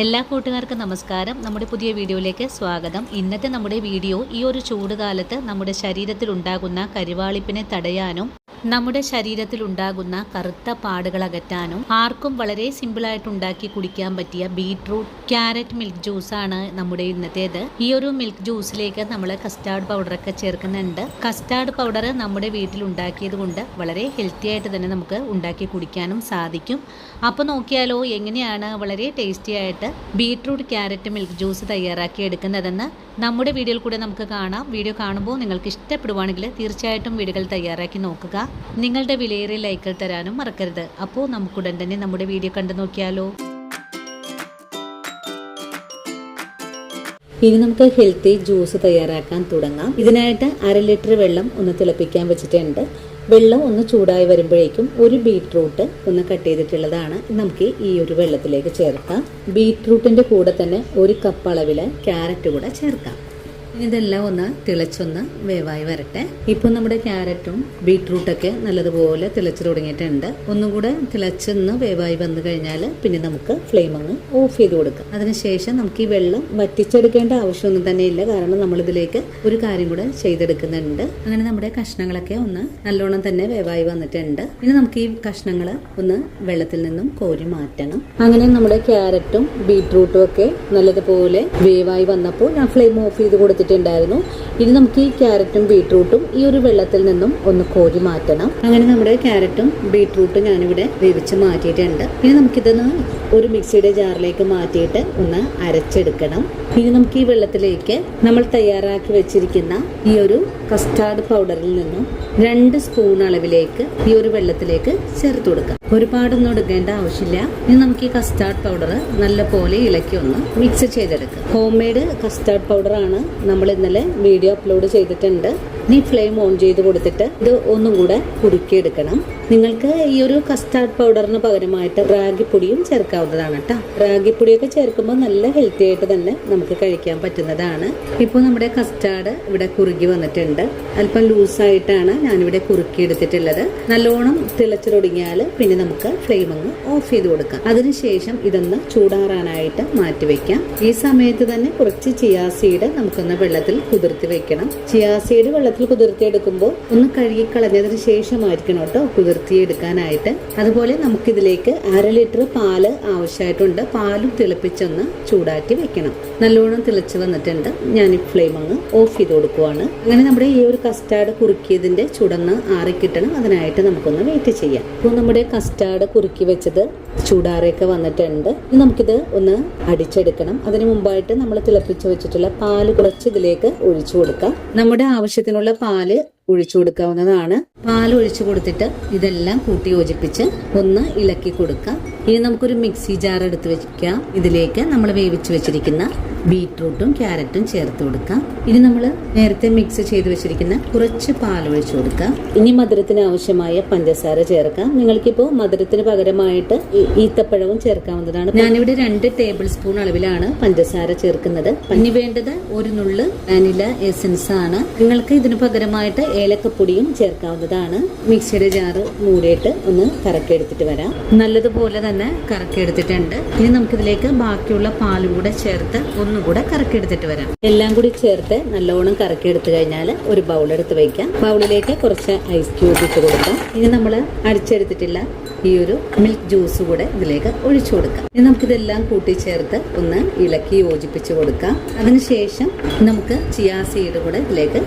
എല്ലാ കൂട്ടുകാർക്കും നമസ്കാരം. നമ്മുടെ പുതിയ വീഡിയോയിലേക്ക് സ്വാഗതം. ഇന്നത്തെ നമ്മുടെ വീഡിയോ ഈ ഒരു ചൂടുകാലത്ത് നമ്മുടെ ശരീരത്തിൽ ഉണ്ടാകുന്ന കരിവാളിപ്പിനെ തടയാനും നമ്മുടെ ശരീരത്തിൽ ഉണ്ടാകുന്ന കറുത്ത പാടുകൾ അകറ്റാനും ആർക്കും വളരെ സിമ്പിളായിട്ട് ഉണ്ടാക്കി കുടിക്കാൻ പറ്റിയ ബീട്രൂട്ട് ക്യാരറ്റ് മിൽക്ക് ജ്യൂസാണ് നമ്മുടെ ഇന്നത്തേത്. ഈ ഒരു മിൽക്ക് ജ്യൂസിലേക്ക് നമ്മൾ കസ്റ്റാർഡ് പൗഡറൊക്കെ ചേർക്കുന്നുണ്ട്. കസ്റ്റാർഡ് പൗഡർ നമ്മുടെ വീട്ടിൽ ഉണ്ടാക്കിയത് കൊണ്ട് വളരെ ഹെൽത്തി ആയിട്ട് തന്നെ നമുക്ക് ഉണ്ടാക്കി കുടിക്കാനും സാധിക്കും. അപ്പോൾ നോക്കിയാലോ എങ്ങനെയാണ് വളരെ ടേസ്റ്റി ആയിട്ട് ബീട്രൂട്ട് ക്യാരറ്റ് മിൽക്ക് ജ്യൂസ് തയ്യാറാക്കി എടുക്കുന്നതെന്ന് നമ്മുടെ വീഡിയോയിൽ കൂടെ നമുക്ക് കാണാം. വീഡിയോ കാണുമ്പോൾ നിങ്ങൾക്ക് ഇഷ്ടപ്പെടുവാണെങ്കിൽ തീർച്ചയായിട്ടും വീഡിയോകൾ തയ്യാറാക്കി നോക്കുക. നിങ്ങളുടെ വിലയേറിയ ലൈക്കുകൾ തരാനും മറക്കരുത്. അപ്പോൾ നമുക്കുടൻ തന്നെ നമ്മുടെ വീഡിയോ കണ്ടു നോക്കിയാലോ. ഇനി നമുക്ക് ഹെൽത്തി ജ്യൂസ് തയ്യാറാക്കാൻ തുടങ്ങാം. ഇതിനായിട്ട് 1/2 ലിറ്റർ വെള്ളം ഒന്ന് തിളപ്പിക്കാൻ വെച്ചിട്ടുണ്ട്. വെള്ളം ഒന്ന് ചൂടായി വരുമ്പോഴേക്കും ഒരു ബീട്രൂട്ട് ഒന്ന് കട്ട് ചെയ്തിട്ടുള്ളതാണ് നമുക്ക് ഈ ഒരു വെള്ളത്തിലേക്ക് ചേർക്കാം. ബീട്രൂട്ടിന്റെ കൂടെ തന്നെ 1 കപ്പ് അളവില് ക്യാരറ്റ് കൂടെ ചേർക്കാം. ഇതെല്ലാം ഒന്ന് തിളച്ചൊന്ന് വേവായി വരട്ടെ. ഇപ്പോൾ നമ്മുടെ ക്യാരറ്റും ബീട്രൂട്ടൊക്കെ നല്ലതുപോലെ തിളച്ചു തുടങ്ങിയിട്ടുണ്ട്. ഒന്നും കൂടെ തിളച്ചൊന്ന് വേവായി വന്നു കഴിഞ്ഞാൽ പിന്നെ നമുക്ക് ഫ്ലെയിം അങ്ങ് ഓഫ് ചെയ്ത് കൊടുക്കാം. അതിനുശേഷം നമുക്ക് ഈ വെള്ളം വറ്റിച്ചെടുക്കേണ്ട ആവശ്യമൊന്നും തന്നെ ഇല്ല. കാരണം നമ്മളിതിലേക്ക് ഒരു കാര്യം കൂടെ ചെയ്തെടുക്കുന്നുണ്ട്. അങ്ങനെ നമ്മുടെ കഷ്ണങ്ങളൊക്കെ ഒന്ന് നല്ലോണം തന്നെ വേവായി വന്നിട്ടുണ്ട്. ഇനി നമുക്ക് ഈ കഷ്ണങ്ങൾ ഒന്ന് വെള്ളത്തിൽ നിന്നും കോരി മാറ്റണം. അങ്ങനെ നമ്മുടെ ക്യാരറ്റും ബീട്രൂട്ടും ഒക്കെ നല്ലതുപോലെ വേവായി വന്നപ്പോൾ ഞാൻ ഫ്ലെയിം ഓഫ് ചെയ്ത് കൊടുത്തിട്ടുണ്ടായിരുന്നു. ഇനി നമുക്ക് ഈ ക്യാരറ്റും ബീട്രൂട്ടും ഈ ഒരു വെള്ളത്തിൽ നിന്നും ഒന്ന് കോരി മാറ്റണം. അങ്ങനെ നമ്മുടെ ക്യാരറ്റും ബീട്രൂട്ടും ഞാനിവിടെ വേവിച്ച് മാറ്റിയിട്ടുണ്ട്. ഇനി നമുക്കിതൊന്ന് ഒരു മിക്സിയുടെ ജാറിലേക്ക് മാറ്റിയിട്ട് ഒന്ന് അരച്ചെടുക്കണം. ഇനി നമുക്ക് ഈ വെള്ളത്തിലേക്ക് നമ്മൾ തയ്യാറാക്കി വെച്ചിരിക്കുന്ന ഈ ഒരു കസ്റ്റാർഡ് പൗഡറിൽ നിന്നും 2 സ്പൂൺ അളവിലേക്ക് ഈ ഒരു വെള്ളത്തിലേക്ക് ചേർത്ത് കൊടുക്കാം. ഒരുപാടൊന്നും എടുക്കേണ്ട ആവശ്യമില്ല. ഇനി നമുക്ക് ഈ കസ്റ്റാർഡ് പൗഡർ നല്ലപോലെ ഇളക്കി ഒന്ന് മിക്സ് ചെയ്തെടുക്കാം. ഹോം മെയ്ഡ് കസ്റ്റാർഡ് പൗഡർ ആണ്. നമ്മൾ ഇന്നലെ വീഡിയോ അപ്ലോഡ് ചെയ്തിട്ടുണ്ട്. ഇനി ഫ്ലെയിം ഓൺ ചെയ്ത് കൊടുത്തിട്ട് ഇത് ഒന്നും കൂടെ കുറുക്കിയെടുക്കണം. നിങ്ങൾക്ക് ഈ ഒരു കസ്റ്റാർഡ് പൗഡറിന് പകരമായിട്ട് റാഗിപ്പൊടിയും ചേർക്കാവുന്നതാണ് കേട്ടോ. റാഗിപ്പൊടിയൊക്കെ ചേർക്കുമ്പോൾ നല്ല ഹെൽത്തി ആയിട്ട് തന്നെ നമുക്ക് കഴിക്കാൻ പറ്റുന്നതാണ്. ഇപ്പോൾ നമ്മുടെ കസ്റ്റാർഡ് ഇവിടെ കുറുകി വന്നിട്ടുണ്ട്. അല്പം ലൂസായിട്ടാണ് ഞാനിവിടെ കുറുക്കിയെടുത്തിട്ടുള്ളത്. നല്ലോണം തിളച്ചു തുടങ്ങിയാൽ പിന്നെ നമുക്ക് ഫ്ലെയിം അങ്ങ് ഓഫ് ചെയ്ത് കൊടുക്കാം. അതിനുശേഷം ഇതൊന്ന് ചൂടാറാനായിട്ട് മാറ്റിവെക്കാം. ഈ സമയത്ത് തന്നെ കുറച്ച് ചിയാ സീഡ് നമുക്കൊന്ന് വെള്ളത്തിൽ കുതിർത്തി വെക്കണം. ചിയാ സീഡ് വെള്ളത്തിൽ കുതിർത്തിയെടുക്കുമ്പോൾ ഒന്ന് കഴുകി കളഞ്ഞതിന് ശേഷമായിരിക്കണം കേട്ടോ കുതിർത്തിയെടുക്കാനായിട്ട്. അതുപോലെ നമുക്കിതിലേക്ക് 1/2 ലിറ്റർ പാല് ആവശ്യമായിട്ടുണ്ട്. പാലും തിളപ്പിച്ചൊന്ന് ചൂടാക്കി വെക്കണം. നല്ലോണം തിളച്ച് വന്നിട്ടുണ്ട്. ഞാൻ ഈ ഫ്ലെയിം അങ്ങ് ഓഫ് ചെയ്ത് കൊടുക്കുവാണ്. അങ്ങനെ നമ്മുടെ ഈ ഒരു കസ്റ്റാർഡ് കുറുക്കിയതിന്റെ ചുടന്ന് ആറിക്കിട്ടണം. അതിനായിട്ട് നമുക്കൊന്ന് വെയിറ്റ് ചെയ്യാം. ഇപ്പോൾ നമ്മുടെ കസ്റ്റാർഡ് കുറുക്കി വെച്ചത് ചൂടാറിയൊക്കെ വന്നിട്ടുണ്ട്. ഇനി നമുക്കിത് ഒന്ന് അടിച്ചെടുക്കണം. അതിന് മുമ്പായിട്ട് നമ്മൾ തിളപ്പിച്ച് വെച്ചിട്ടുള്ള പാല് കുറച്ച് ഇതിലേക്ക് ഒഴിച്ചു കൊടുക്കാം. നമ്മുടെ ആവശ്യത്തിനുള്ള പാല് ഒഴിച്ചു കൊടുക്കാവുന്നതാണ്. പാൽ ഒഴിച്ചു കൊടുത്തിട്ട് ഇതെല്ലാം കൂട്ടി യോജിപ്പിച്ച് ഒന്ന് ഇളക്കി കൊടുക്കാം. ഇനി നമുക്കൊരു മിക്സി ജാർ എടുത്ത് വെക്കാം. ഇതിലേക്ക് നമ്മൾ വേവിച്ച് വെച്ചിരിക്കുന്ന ബീട്രൂട്ടും ക്യാരറ്റും ചേർത്ത് കൊടുക്കാം. ഇനി നമ്മൾ നേരത്തെ മിക്സ് ചെയ്ത് വെച്ചിരിക്കുന്ന കുറച്ച് പാൽ ഒഴിച്ചു കൊടുക്കാം. ഇനി മധുരത്തിന് ആവശ്യമായ പഞ്ചസാര ചേർക്കാം. നിങ്ങൾക്കിപ്പോൾ മധുരത്തിന് പകരമായിട്ട് ഈത്തപ്പഴവും ചേർക്കാവുന്നതാണ്. ഞാനിവിടെ 2 ടേബിൾ സ്പൂൺ അളവിലാണ് പഞ്ചസാര ചേർക്കുന്നത്. ഇനി വേണ്ടത് 1 നുള്ള് വാനില എസൻസ് ആണ്. നിങ്ങൾക്ക് ഇതിന് പകരമായിട്ട് ഏലക്കപ്പൊടിയും ചേർക്കാവുന്നതാണ്. മിക്സിയുടെ ജാറ് മൂടിയിട്ട് ഒന്ന് കറക്കിയെടുത്തിട്ട് വരാം. നല്ലതുപോലെ തന്നെ കറക്കിയെടുത്തിട്ടുണ്ട്. ഇനി നമുക്കിതിലേക്ക് ബാക്കിയുള്ള പാലും കൂടെ ചേർത്ത് ഒന്നുകൂടെ കറക്കിയെടുത്തിട്ട് വരാം. എല്ലാം കൂടി ചേർത്ത് നല്ലോണം കറക്കിയെടുത്തു കഴിഞ്ഞാൽ ഒരു ബൗൾ എടുത്ത് വയ്ക്കാം. ബൗളിലേക്ക് കുറച്ച് ഐസ് ക്യൂബ് ഇട്ട് കൊടുക്കാം. ഇനി നമ്മൾ അടിച്ചെടുത്തിട്ടില്ല ഈ ഒരു മിൽക്ക് ജ്യൂസ് കൂടെ ഇതിലേക്ക് ഒഴിച്ചു കൊടുക്കാം. ഇനി നമുക്കിതെല്ലാം കൂട്ടി ചേർത്ത് ഒന്ന് ഇളക്കി യോജിപ്പിച്ച് കൊടുക്കാം. അതിനുശേഷം നമുക്ക് ചിയാ സീഡ് കൂടെ ഇതിലേക്ക്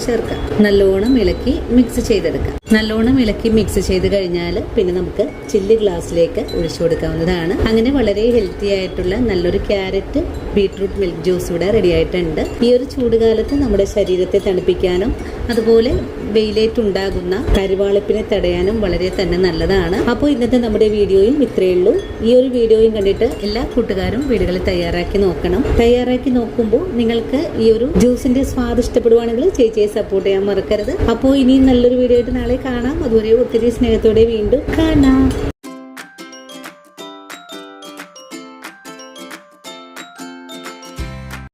ചേർക്കാം. നല്ലോണം ഇളക്കി മിക്സ് ചെയ്തെടുക്കാം. നല്ലോണം ഇളക്കി മിക്സ് ചെയ്ത് കഴിഞ്ഞാൽ പിന്നെ നമുക്ക് ചില്ല് ഗ്ലാസ്സിലേക്ക് ഒഴിച്ചു കൊടുക്കാവുന്നതാണ്. അങ്ങനെ വളരെ ഹെൽത്തി ആയിട്ടുള്ള നല്ലൊരു ക്യാരറ്റ് ബീട്രൂട്ട് മിൽക്ക് ജ്യൂസ് ഇവിടെ റെഡി ആയിട്ടുണ്ട്. ഈ ഒരു ചൂടുകാലത്ത് നമ്മുടെ ശരീരത്തെ തണുപ്പിക്കാനും അതുപോലെ വെയിലേറ്റുണ്ടാകുന്ന കരിവാളിപ്പിനെ തടയാനും വളരെ തന്നെ നല്ലതാണ്. അപ്പോൾ ഇന്നത്തെ നമ്മുടെ വീഡിയോയും ഇത്രയേ ഉള്ളൂ. ഈ ഒരു വീഡിയോയും കണ്ടിട്ട് എല്ലാ കൂട്ടുകാരും വീടുകളിൽ തയ്യാറാക്കി നോക്കണം. തയ്യാറാക്കി നോക്കുമ്പോൾ നിങ്ങൾക്ക് ഈ ഒരു ജ്യൂസിന്റെ സ്വാദ് ഇഷ്ടപ്പെടുവാണെങ്കിൽ ചേച്ചിയെ സപ്പോർട്ട് ചെയ്യാൻ മറക്കരുത്. അപ്പോൾ ഇനിയും നല്ലൊരു വീഡിയോ ആയിട്ട് നാളെ കാണാം. അതുവരെ ഒത്തിരി സ്നേഹത്തോടെ വീണ്ടും കാണാം.